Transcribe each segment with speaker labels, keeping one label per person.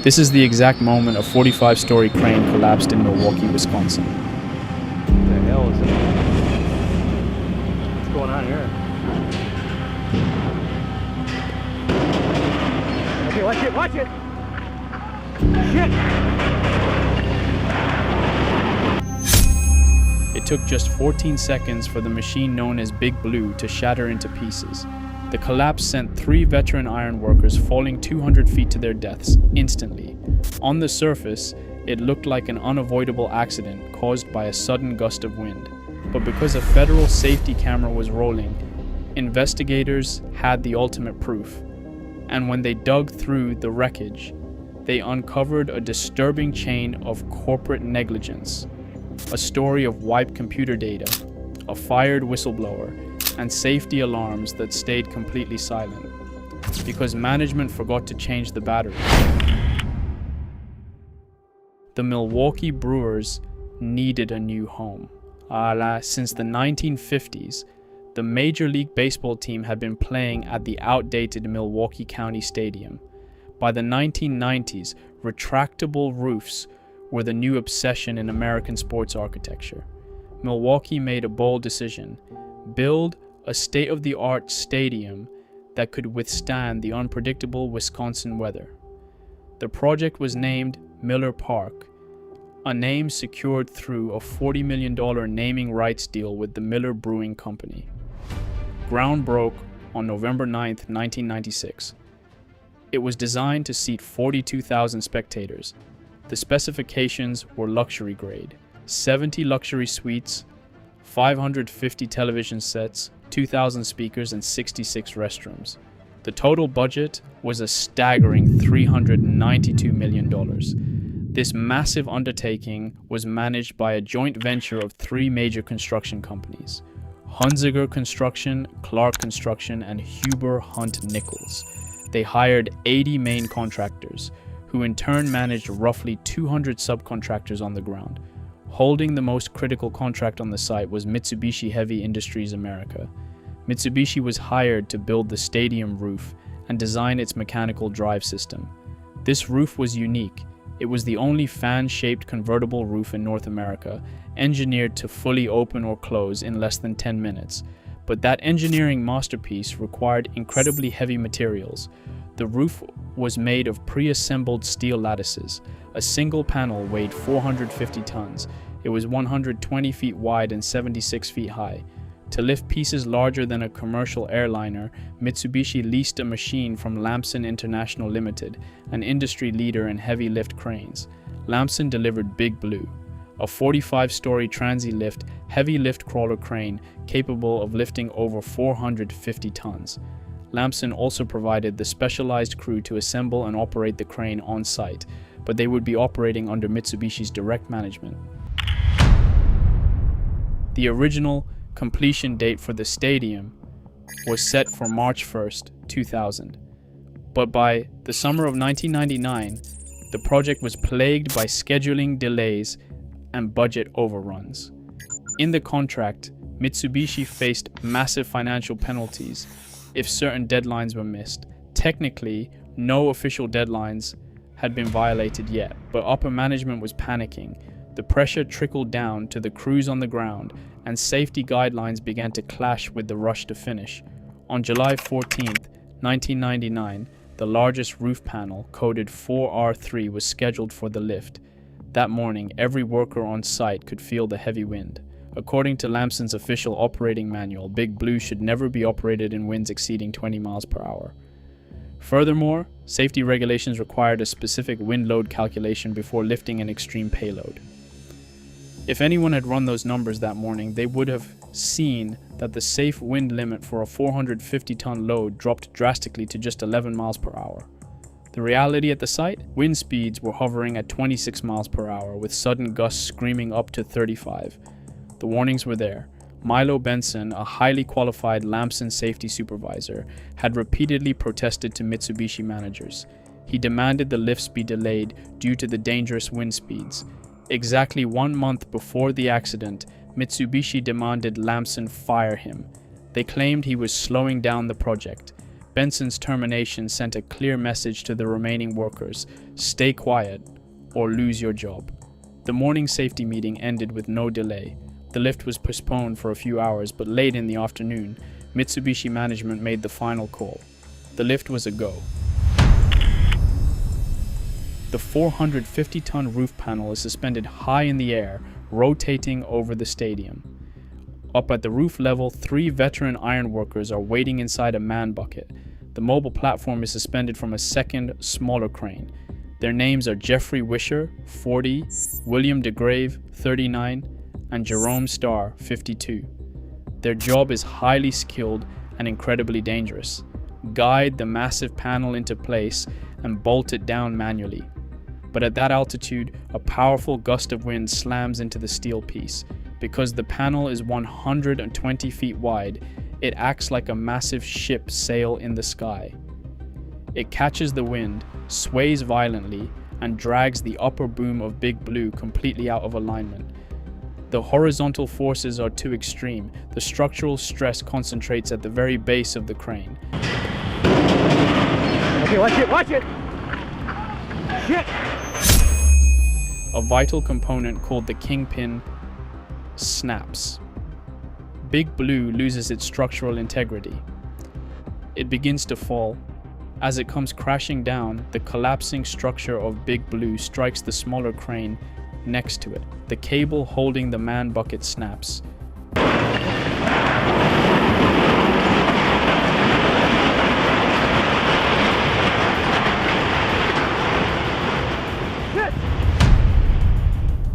Speaker 1: This is the exact moment a 45-story crane collapsed in Milwaukee, Wisconsin.
Speaker 2: What the hell is it? What's going on here? Okay, watch it, watch it! Shit!
Speaker 1: It took just 14 seconds for the machine known as Big Blue to shatter into pieces. The collapse sent 3 veteran ironworkers falling 200 feet to their deaths instantly. On the surface, it looked like an unavoidable accident caused by a sudden gust of wind. But because a federal safety camera was rolling, investigators had the ultimate proof. And when they dug through the wreckage, they uncovered a disturbing chain of corporate negligence. A story of wiped computer data, a fired whistleblower, and safety alarms that stayed completely silent because management forgot to change the battery. The Milwaukee Brewers needed a new home. Since the 1950s, the Major League Baseball team had been playing at the outdated Milwaukee County Stadium. By the 1990s, retractable roofs were the new obsession in American sports architecture. Milwaukee made a bold decision: build a state-of-the-art stadium that could withstand the unpredictable Wisconsin weather. The project was named Miller Park, a name secured through a $40 million naming rights deal with the Miller Brewing Company. Ground broke on November 9, 1996. It was designed to seat 42,000 spectators. The specifications were luxury grade: 70 luxury suites, 550 television sets, 2,000 speakers, and 66 restrooms. The total budget was a staggering $392 million. This massive undertaking was managed by a joint venture of 3 major construction companies: Hunziger Construction, Clark Construction, and Huber Hunt Nichols. They hired 80 main contractors, who in turn managed roughly 200 subcontractors on the ground. Holding the most critical contract on the site was Mitsubishi Heavy Industries America. Mitsubishi was hired to build the stadium roof and design its mechanical drive system. This roof was unique. It was the only fan-shaped convertible roof in North America, engineered to fully open or close in less than 10 minutes. But that engineering masterpiece required incredibly heavy materials. The roof was made of pre-assembled steel lattices. A single panel weighed 450 tons. It was 120 feet wide and 76 feet high. To lift pieces larger than a commercial airliner, Mitsubishi leased a machine from Lamson International Limited, an industry leader in heavy lift cranes. Lamson delivered Big Blue, a 45-story transi-lift, heavy lift crawler crane capable of lifting over 450 tons. Lamson also provided the specialized crew to assemble and operate the crane on site, but they would be operating under Mitsubishi's direct management. The original completion date for the stadium was set for March 1st, 2000. But by the summer of 1999, the project was plagued by scheduling delays and budget overruns. In the contract, Mitsubishi faced massive financial penalties if certain deadlines were missed. Technically, no official deadlines had been violated yet, but upper management was panicking. The pressure trickled down to the crews on the ground, and safety guidelines began to clash with the rush to finish. On July 14, 1999, the largest roof panel, coded 4R3, was scheduled for the lift. That morning, every worker on site could feel the heavy wind. According to Lamson's official operating manual, Big Blue should never be operated in winds exceeding 20 miles per hour. Furthermore, safety regulations required a specific wind load calculation before lifting an extreme payload. If anyone had run those numbers that morning, they would have seen that the safe wind limit for a 450-ton load dropped drastically to just 11 miles per hour. The reality at the site? Wind speeds were hovering at 26 miles per hour, with sudden gusts screaming up to 35. The warnings were there. Milo Benson, a highly qualified Lamson safety supervisor, had repeatedly protested to Mitsubishi managers. He demanded the lifts be delayed due to the dangerous wind speeds. Exactly 1 month before the accident, Mitsubishi demanded Lamson fire him. They claimed he was slowing down the project. Benson's termination sent a clear message to the remaining workers: stay quiet or lose your job. The morning safety meeting ended with no delay. The lift was postponed for a few hours, but late in the afternoon, Mitsubishi management made the final call. The lift was a go. The 450-ton roof panel is suspended high in the air, rotating over the stadium. Up at the roof level, 3 veteran ironworkers are waiting inside a man bucket. The mobile platform is suspended from a second, smaller crane. Their names are Jeffrey Wisher, 40, William DeGrave, 39, and Jerome Starr, 52. Their job is highly skilled and incredibly dangerous. Guide the massive panel into place and bolt it down manually. But at that altitude, a powerful gust of wind slams into the steel piece. Because the panel is 120 feet wide, it acts like a massive ship sail in the sky. It catches the wind, sways violently, and drags the upper boom of Big Blue completely out of alignment. The horizontal forces are too extreme. The structural stress concentrates at the very base of the crane.
Speaker 2: Okay, watch it! Shit!
Speaker 1: A vital component called the kingpin snaps. Big Blue loses its structural integrity. It begins to fall. As it comes crashing down, the collapsing structure of Big Blue strikes the smaller crane next to it. The cable holding the man bucket snaps.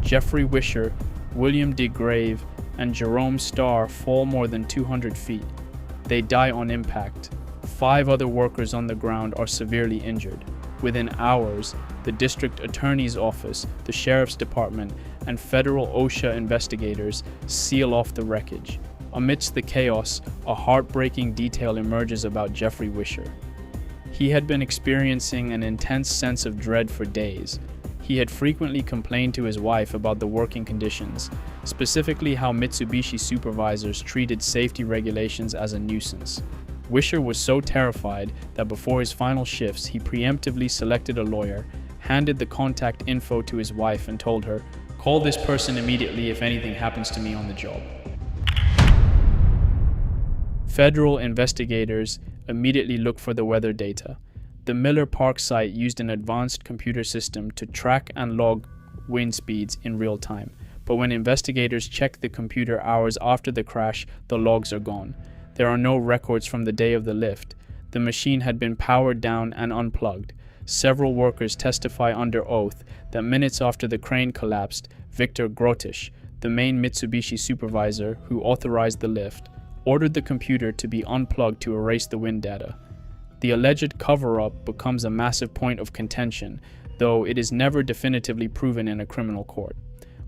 Speaker 1: Jeffrey Wisher, William DeGrave, and Jerome Starr fall more than 200 feet. They die on impact. 5 other workers on the ground are severely injured. Within hours, the district attorney's office, the sheriff's department, and federal OSHA investigators seal off the wreckage. Amidst the chaos, a heartbreaking detail emerges about Jeffrey Wisher. He had been experiencing an intense sense of dread for days. He had frequently complained to his wife about the working conditions, specifically how Mitsubishi supervisors treated safety regulations as a nuisance. Wisher was so terrified that before his final shifts, he preemptively selected a lawyer, handed the contact info to his wife, and told her, "Call this person immediately if anything happens to me on the job." Federal investigators immediately looked for the weather data. The Miller Park site used an advanced computer system to track and log wind speeds in real time. But when investigators checked the computer hours after the crash, the logs are gone. There are no records from the day of the lift. The machine had been powered down and unplugged. Several workers testify under oath that minutes after the crane collapsed, Victor Grotish, the main Mitsubishi supervisor who authorized the lift, ordered the computer to be unplugged to erase the wind data. The alleged cover-up becomes a massive point of contention, though it is never definitively proven in a criminal court.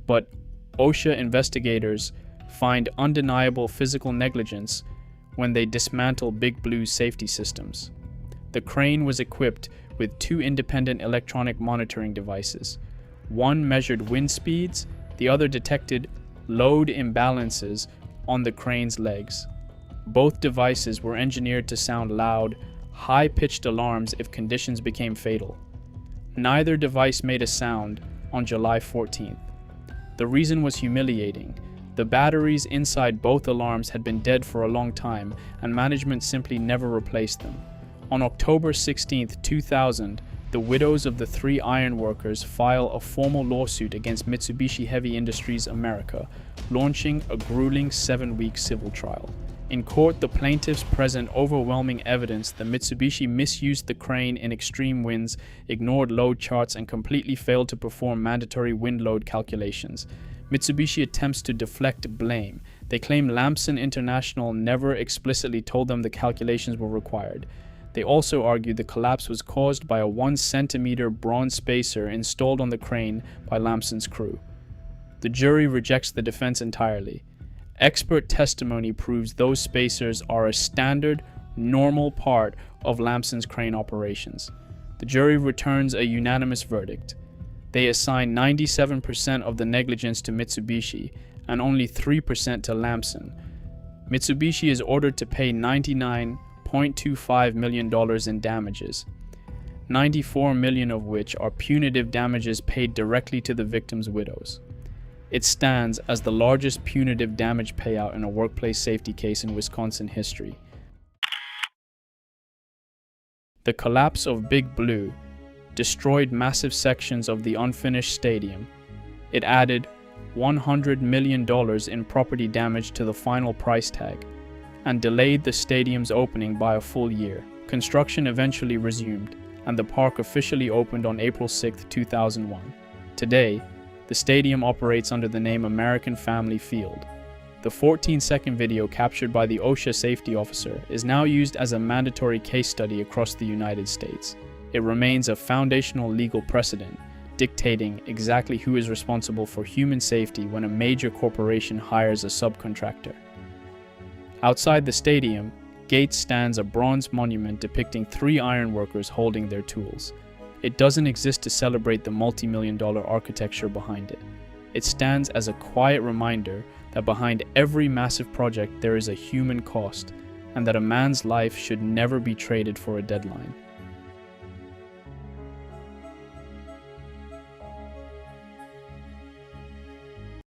Speaker 1: But OSHA investigators find undeniable physical negligence when they dismantle Big Blue's safety systems. The crane was equipped with 2 independent electronic monitoring devices. One measured wind speeds, the other detected load imbalances on the crane's legs. Both devices were engineered to sound loud, high-pitched alarms if conditions became fatal. Neither device made a sound on July 14th. The reason was humiliating. The batteries inside both alarms had been dead for a long time, and management simply never replaced them. On October 16, 2000, the widows of the 3 ironworkers file a formal lawsuit against Mitsubishi Heavy Industries America, launching a grueling 7-week civil trial. In court, the plaintiffs present overwhelming evidence that Mitsubishi misused the crane in extreme winds, ignored load charts, and completely failed to perform mandatory wind load calculations. Mitsubishi attempts to deflect blame. They claim Lamson International never explicitly told them the calculations were required. They also argue the collapse was caused by a 1-centimeter bronze spacer installed on the crane by Lamson's crew. The jury rejects the defense entirely. Expert testimony proves those spacers are a standard, normal part of Lamson's crane operations. The jury returns a unanimous verdict. They assign 97% of the negligence to Mitsubishi and only 3% to Lamson. Mitsubishi is ordered to pay 99 $0.25 million in damages, $94 million of which are punitive damages paid directly to the victims' widows. It stands as the largest punitive damage payout in a workplace safety case in Wisconsin history. The collapse of Big Blue destroyed massive sections of the unfinished stadium. It added $100 million in property damage to the final price tag and delayed the stadium's opening by a full year. Construction eventually resumed, and the park officially opened on April 6, 2001. Today, the stadium operates under the name American Family Field. The 14-second video captured by the OSHA safety officer is now used as a mandatory case study across the United States. It remains a foundational legal precedent, dictating exactly who is responsible for human safety when a major corporation hires a subcontractor. Outside the stadium, gate stands a bronze monument depicting 3 ironworkers holding their tools. It doesn't exist to celebrate the multi-million-dollar architecture behind it. It stands as a quiet reminder that behind every massive project there is a human cost, and that a man's life should never be traded for a deadline.